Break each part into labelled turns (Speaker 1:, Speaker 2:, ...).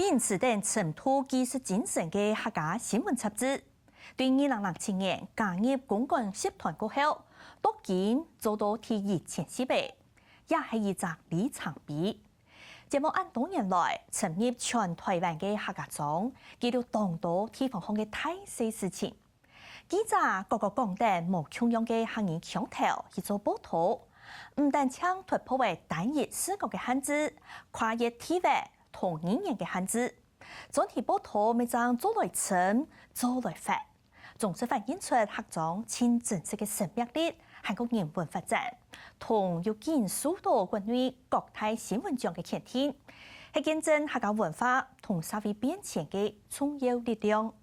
Speaker 1: 秉持等尘土技术精神的客家新闻杂志，对2007年加入公共集团过后，夺金做到第一前4倍，也是一只里程碑。节目按多年来深入全台湾的客家莊，記錄當多地方上的大小事情。記者各個講得無窮樣嘅客語腔調去做報道，唔但將突破為單一視角嘅限制，跨越地域同語言嘅限制，總體報道咪將做來深、做來闊，總是反映出客莊真真實嘅生命力，韓國人文發展，同要見數多關於國泰新聞獎嘅前天，係見證客家文化同社會變遷嘅重要力量。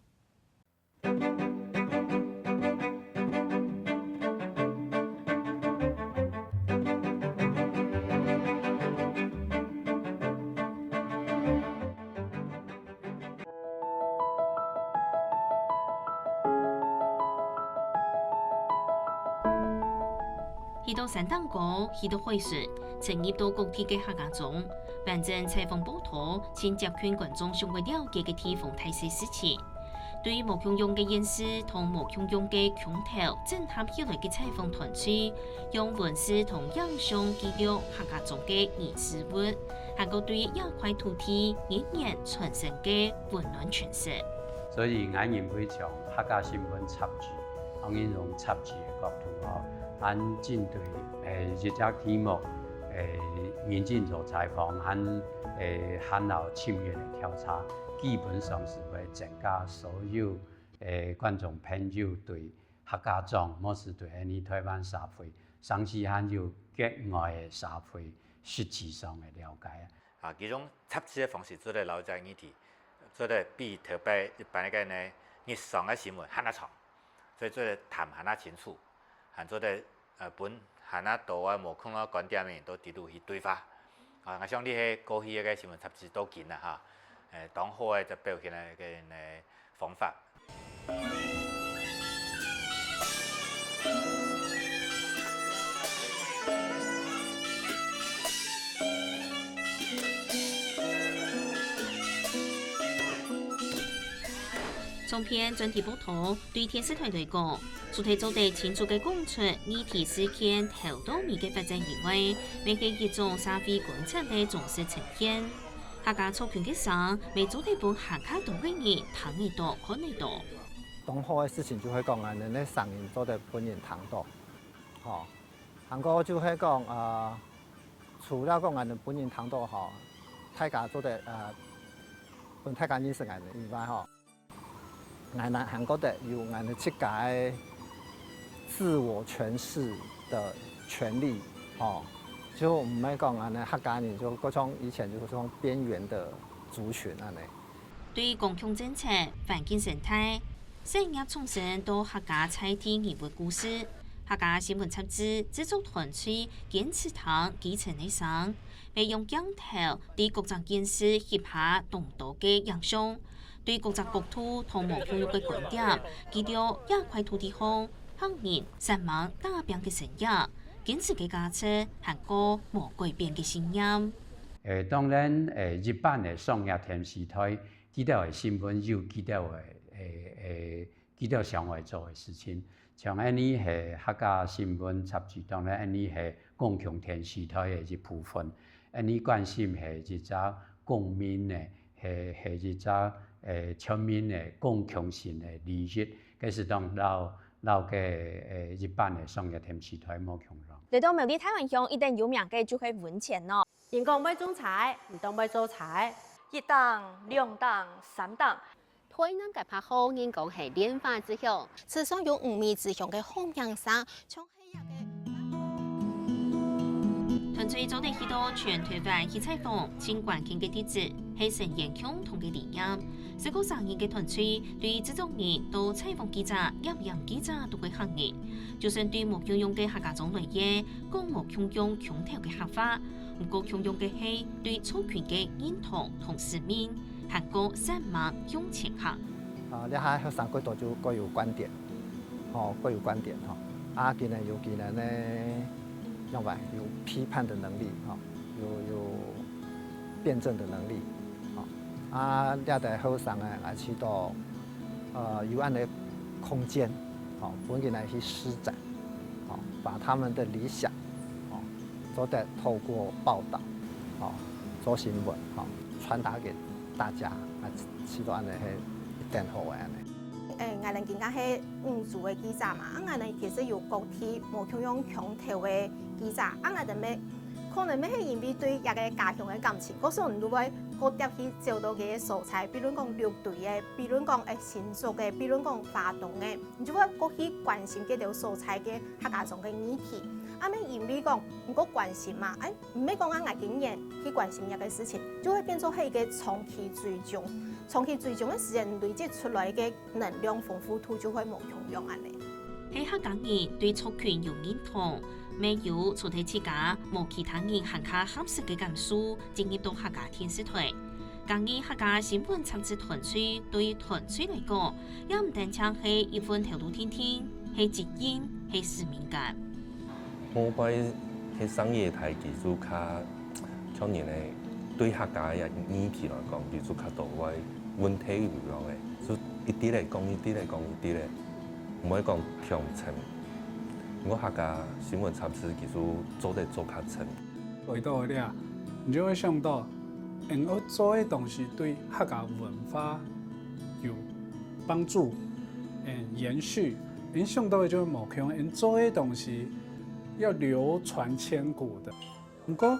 Speaker 2: 去到山丹高，去到會水，成入到各地嘅客家莊，反正採訪報道，先接勸觀眾上過了解嘅地方大小事情。對於無共用嘅演示同無共用嘅腔調整合起來嘅採訪團隊，用文字同影像記錄客家莊嘅人事物，還個對一塊土地語言傳承嘅溫暖詮釋。
Speaker 3: 所以我認為從客家新聞雜誌，我哋用雜誌嘅角度按針對一隻題目認真做採訪，含有深入嘅調查，基本上是會增加所有觀眾朋友對客家莊，或是對台灣社會，甚至還有國外嘅社會實際上嘅了解。
Speaker 4: 這種雜誌嘅方式做得留在議題，做得比特別一般嘅呢日常嘅新聞還要長，所以做得談還要清楚。做得本係那多啊，無可能觀點面都啲路去對話。我想你喺過去嘅新聞雜誌都見啦嚇，當好嘅就表現嘅方法。
Speaker 2: 從片專題報道對電視台來講，除咗做得清楚嘅講出議題事件頭到尾嘅發展以外，亦係一種社會觀察嘅重視呈現。客家族群嘅生，未做得本客家多嘅人談得多看得多。
Speaker 5: 當好嘅事情就係講我哋咧上人做得本人談多，嚇。韓國就係講除了講我哋本人談多嚇，大家做得本大家認識我哋以外嚇。韓國的有我哋自己自我詮釋的權利，就唔係講我哋客家人就嗰種以前就是種邊緣的族群啊。
Speaker 2: 對公共政策、環境生態、產業創新到客家在地人物故事，客家新聞雜誌製作團隊堅持談基層嘅生，利用鏡頭對各種件事翕下動多嘅影像。對各個國土同無共用嘅觀點，記錄一塊土地上行人散漫打拼嘅身影，堅持嘅價值韓國無改變嘅信仰。
Speaker 3: 當然日版嘅商業電視台記錄嘅新聞有記錄上會做嘅事情，像呢係客家新聞雜誌，當然呢係公共電視台嘅一部分，呢關心係一隻公民嘅係一隻全面嘅公共性嘅利益，這是當老嘅一般嘅商業電視台冇強項。
Speaker 6: 嚟到苗栗太原鄉一定有名嘅就係文錢咯。
Speaker 7: 人講買種菜，唔當買做菜，
Speaker 1: 一檔、兩檔、三檔。
Speaker 7: 台南嘅拍好，人講係蓮花之鄉，此上有5米之鄉嘅紅楊山，從黑夜嘅。
Speaker 2: 團隊做得許多全台灣去採訪，請關鍵嘅地址係成員共同嘅理念。這個商業嘅團隊對製作人到採訪記者、攝影記者都會行業，就算對無共用嘅客家種類嘢，講無共用腔調嘅客法，唔過共用嘅係對族群嘅認同同使命，韓國散漫用前客。
Speaker 5: 你喺學生嗰度就各有觀點，各有觀點見人有見人咧，另外有批判的能力，有辯證的能力。掠在好上诶，来去到有安的空间，本人来去施展，把他们的理想，都得透过报道，做新闻，传达给大家，去到安尼迄一定好诶安尼。
Speaker 8: 我哋更加係5組嘅記者嘛，我哋其實有各地無同樣強調嘅記者，我哋咩可能咩係因為對一個家鄉嘅感情，嗰時候如果嗰啲去找到嘅素材，比如講綠隊嘅，比如講新竹嘅，比如講花東嘅，你就會過去關心嗰條素材嘅客家種嘅議題。啊，咩因為講唔過關心嘛，唔係講我經驗去關心一個事情，就會變做係一個長期追蹤。長期追蹤嘅時間累積出來嘅能量豐富度就會無同樣安尼。
Speaker 2: 喺客家人對族群有認同，未有除睇自家無其他人行卡合適嘅感受，進入到客家電視台。關於客家新聞雜誌團隊，對團隊嚟講，也唔單止係一份頭度天天，係責任，係使命感。
Speaker 9: 我覺喺商業台其實較像年咧，對客家嘅議題來講，其實較多位問題有樣嘅，就一啲嚟講，一啲嚟講，一啲嚟，唔可以講詳盡。我客家新聞雜誌其實做得做較深。
Speaker 10: 回到咧，你就會想到，我做嘅東西對客家文化有幫助，延續。你想到嘅就係目標，你做嘅東西要流傳千古的。不過，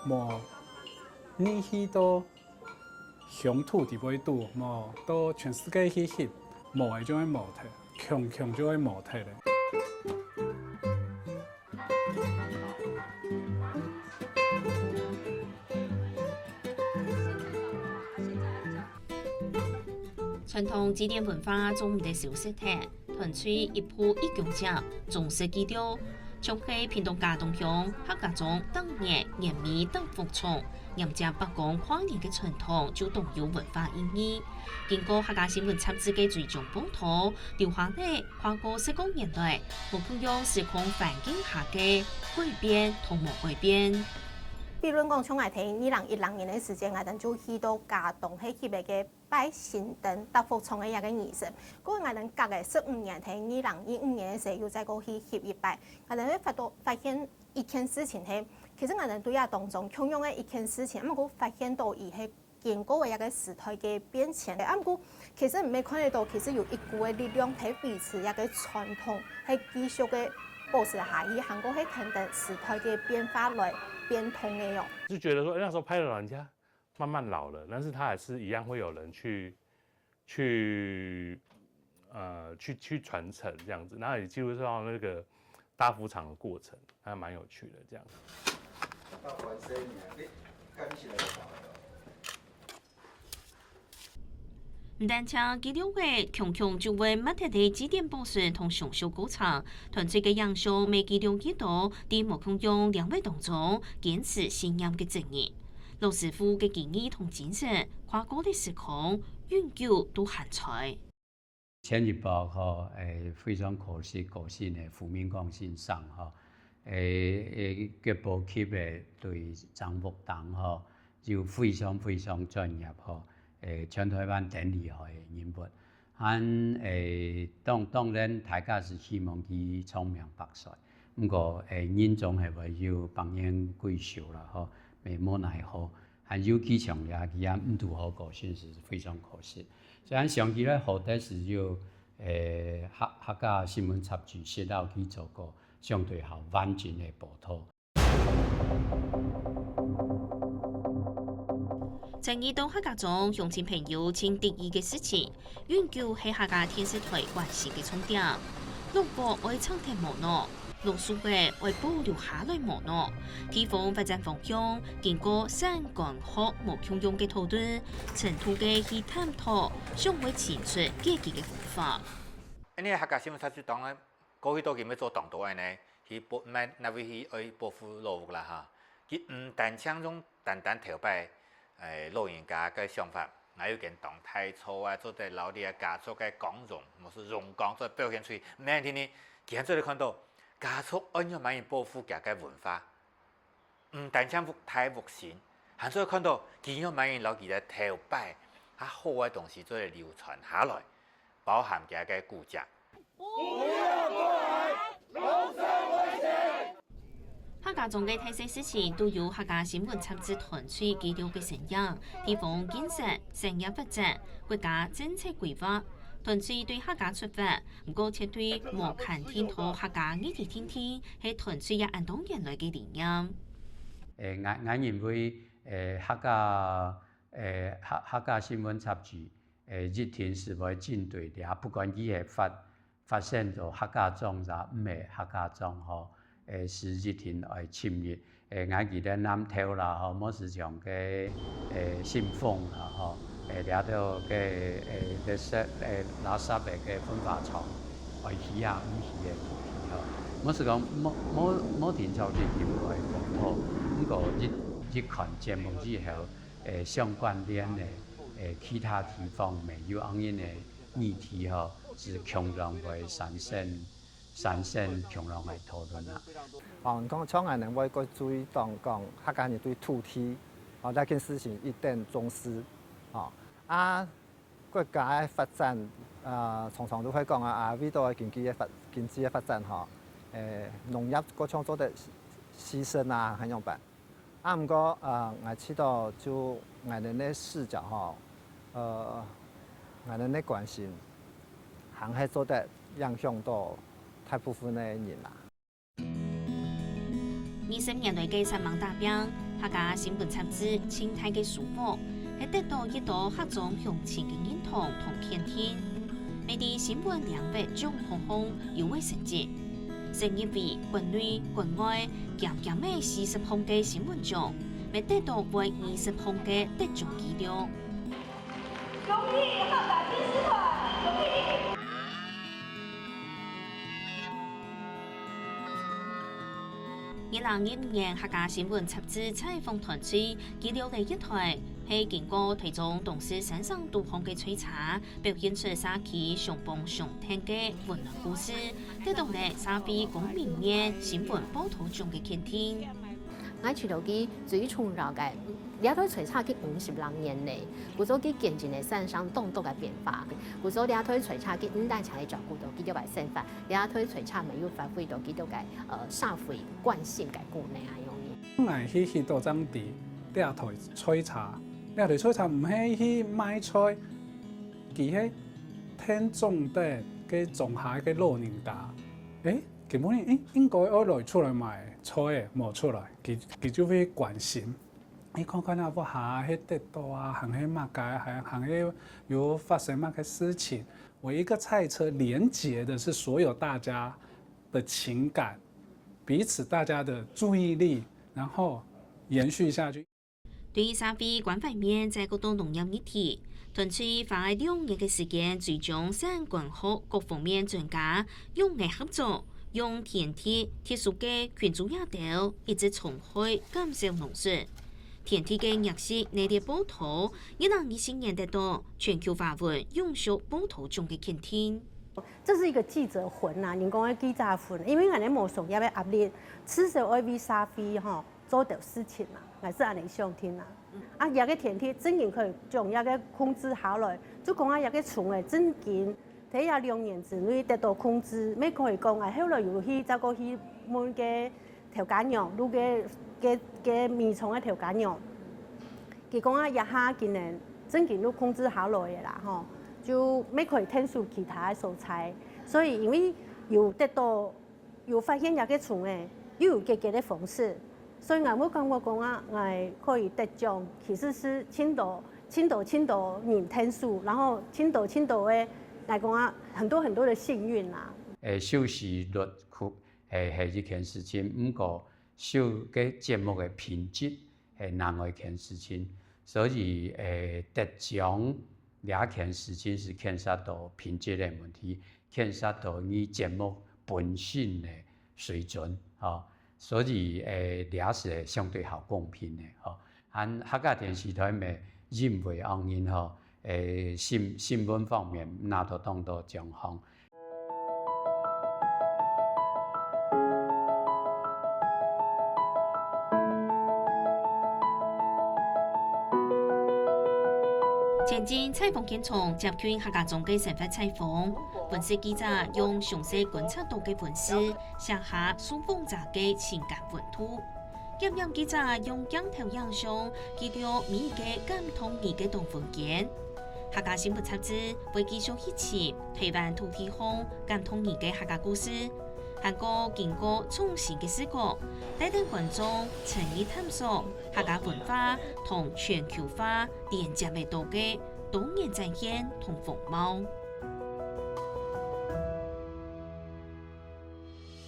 Speaker 10: 冇你去到鄉土地位度，冇到全世界去翕，冇嘅就會冇睇，強就會冇睇咧。
Speaker 2: 傳統祭典文化總唔得少識聽，團隊一鋪一強者，重視基調，從喺屏東嘉東鄉客家種當年鹽米等服從，任正北港跨年嘅傳統就動有文化意義。經過客家新聞雜誌嘅追蹤報道，留下嚟跨過時光年代，無同樣時空環境下嘅改變同冇改變。
Speaker 8: 比如講，從我睇2010年嘅時間，我哋就去到嘉東喺佢哋嘅拜神燈搭服從嘅一個儀式。嗰個我哋隔嘅15年睇2015年嘅時候，又再過去翕一拜，我哋會發現一件事情係，其實我哋對啊當中同樣嘅一件事情，咁我發現到而係經過嘅一個時代嘅變遷。咁我其實唔係看得到，其實有一股嘅力量喺維持一個傳統，係繼續嘅保持下去，韓國係肯定時代嘅變化來變通嘅喲。
Speaker 11: 就覺得說，那時候拍的老人家慢慢老了，但是他還是一樣會有人去傳承這樣子，然後也記錄到那個大服場的過程，還蠻有趣的這樣子。
Speaker 2: 唔單止記錄嘅強就會乜嘢嘅祭典保存同上修過程，團隊嘅樣數未記錄幾多，啲無共用兩位當中堅持信仰嘅正義。老師傅嘅建議同精神，跨過嘅時空，永久都還在。
Speaker 3: 前一部非常可惜嘅傅明光先生嘅部劇嘅對張木東就非常專業全台灣頂厲害嘅人物，當然大家是希望佢聰明白帥，不過人總係為要幫人貴秀啦沒無奈何，還有幾場也佢也唔拄好個性是非常可惜。所以長期咧後代是要客家新聞雜誌寫到去做個相對好完整嘅報道。
Speaker 2: 正義到客家種鄉親朋友親得意嘅事情，永久係客家電視台關係嘅重點。如果愛唱聽無諾，老師嘅愛保留下來無諾，地方發展方向經過三觀學無共用嘅討論，程度嘅去探討，將會提出解決嘅方法。
Speaker 4: 呢客家新聞雜誌當然過去都佢要做動作嘅呢，去保唔係那位去愛保護老屋啦嚇，佢唔單槍種單頭擺。老人家嘅想法，還有件動態操啊，做啲老啲嘅家族嘅講容，或是容講，做表現出明天呢，其實做你看到家族按樣蠻保護家嘅文化，唔單止太目前，还所以看到其中蛮人老记咧头摆较好嘅东西做流传下来，包含佢嘅古籍。
Speaker 2: 客家中嘅特色事情都由客家新闻杂志团队記錄嘅成樣，地方建設、產業發展、國家政策規劃。團隊對客家出發，唔過絕對無看天土客家議題天天，係團隊也按當然來嘅理念。
Speaker 3: 我認為客家新聞雜誌一定是會針對啲，不管佢係發現到客家莊咋，唔係客家莊吼。是一定會深入。我記得南投啦，吼，某時像個信豐啦，吼，掠到個垃圾嘅個分發廠，會魚啊，唔魚嘅魚吼。某時講某田就係點來風土，不過一看節目之後，相關聯嘅其他地方沒有咁樣嘅議題吼，是強調會產生強烈嘅討論啦。
Speaker 5: 講像我哋會個注意到講客家人對土地，呢件事情一定重視。國家嘅發展，常常都會講為到經濟嘅發展，農業嗰種做得犧牲啊，咁樣辦。唔過我知道就我哋嘅視角，我哋嘅關心，還係做得影響到大部分嘅人啦。
Speaker 2: 20年來嘅新聞代表，客家新聞雜誌青態嘅書報，係得到一道客種鄉親嘅認同同肯定。每啲新聞兩百種行項有為成績，成業為國內國外夾咩40項嘅新聞獎，未得到為20項嘅得獎紀錄。恭喜客家電視台！恭喜！2015年客家新聞雜誌採訪團隊記錄嘅一台，係經過台中董事山上多項嘅摧查，表現出社區上邦上聽嘅溫暖故事，得到咧社會公民面新聞報道中嘅肯定。
Speaker 7: 我除到佢最重要嘅，呢台摧查佢50多年嚟，故咗佢見證嘅山上動盪嘅變化，故咗呢台摧查佢唔單係照顧到佢嘅生活，呢台摧查沒有發揮到佢到嘅社會慣性嘅功能啊樣嘢。
Speaker 10: 我去到當地，呢台摧查，呢台摧查唔係去賣菜，佢係聽眾的嘅種下嘅老人家，基本應該要來出來賣菜嘅，冇出來，佢就會關心。你看看啊，我下喺得到啊，行喺乜嘅，行喺有發生乜嘅事情。我一個菜車連結的是所有大家的情感，彼此大家的注意力，然後延續下去。
Speaker 2: 對於社會關懷面在各種農業議題，團隊花2年嘅時間，聚焦省管學各方面專家，用愛合作。用田地特殊嘅群組野島，一直重開減少農事。田地嘅日式內地報道，2024年得到全球華文永續報道中嘅肯定。
Speaker 12: 這是一個記者魂啊，人講嘅記者魂，因為我哋冇商業嘅壓力，至少愛為社會做到事情啊，我是安尼想聽啊。啊，一個田地真正可以將一個控制下來，就講一個厝嘅真見。喺下2年之內得到控制，咩可以講啊？後來又去走過去問嘅調解員，如嘅面廠嘅調解員，佢講啊，一下竟然真正都控制下來嘅啦，吼，就咩可以聽數其他嘅素材，所以因為又得到又發現一個蟲誒，又有嘅嘅方式，所以我冇感覺講啊，我可以得獎，其實是青島人聽數，然後青島嘅。來講啊，很多的幸運啦。
Speaker 3: 收視率係一件事情，不過收嘅節目嘅品質係另外一件事情，所以得獎兩件事情是牽涉到品質嘅問題，牽涉到你節目本身嘅水準，所以兩是相對好公平嘅，按客家電視台咪認為安因新聞方面拿到當多獎項。
Speaker 2: 前进采访现场接取客家总嘅生活采访，本次记者用详细观察到嘅文字写下书封者嘅情感温度。兼任记者用镜头影像记录每个感同意嘅同风景。客家新闻杂志会继续一起台湾土地公感同意嘅客家故事，韩国经过创新嘅视角，带领观众诚意探索客家文化同全球化连接嘅道嘅多元展现同风貌。